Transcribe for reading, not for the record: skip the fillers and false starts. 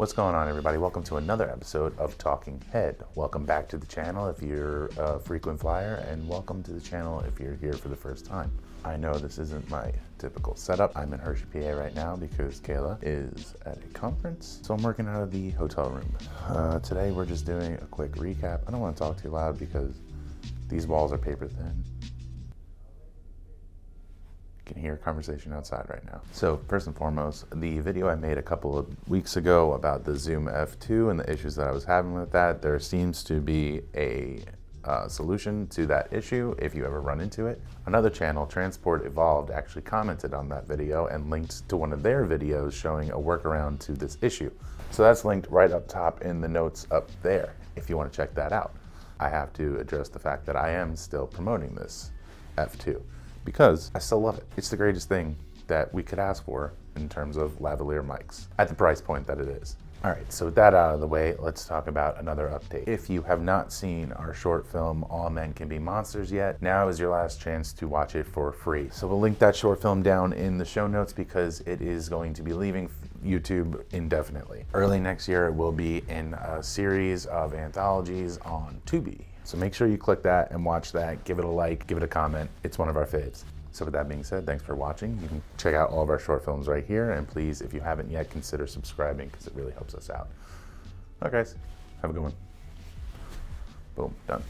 What's going on, everybody? Welcome to another episode of Talking Head. Welcome back to the channel if you're a frequent flyer, and welcome to the channel if you're here for the first time. I know this isn't my typical setup. I'm in Hershey, PA right now because Kayla is at a conference, so I'm working out of the hotel room. Today we're just doing a quick recap. I don't want to talk too loud because these walls are paper thin. Can hear a conversation outside right now. So first and foremost, the video I made a couple of weeks ago about the Zoom F2 and the issues that I was having with that, there seems to be a solution to that issue if you ever run into it. Another channel, Transport Evolved, actually commented on that video and linked to one of their videos showing a workaround to this issue. So that's linked right up top in the notes up there if you want to check that out. I have to address the fact that I am still promoting this F2. Because I still love it. It's the greatest thing that we could ask for in terms of lavalier mics at the price point that it is. All right, so with that out of the way, let's talk about another update. If you have not seen our short film, All Men Can Be Monsters yet, now is your last chance to watch it for free. So we'll link that short film down in the show notes because it is going to be leaving YouTube indefinitely. Early next year, it will be in a series of anthologies on Tubi. So make sure you click that and watch that, give it a like, give it a comment. It's one of our faves. So with that being said, thanks for watching. You can check out all of our short films right here. And please, if you haven't yet, consider subscribing because it really helps us out. All right, guys, have a good one. Boom, done.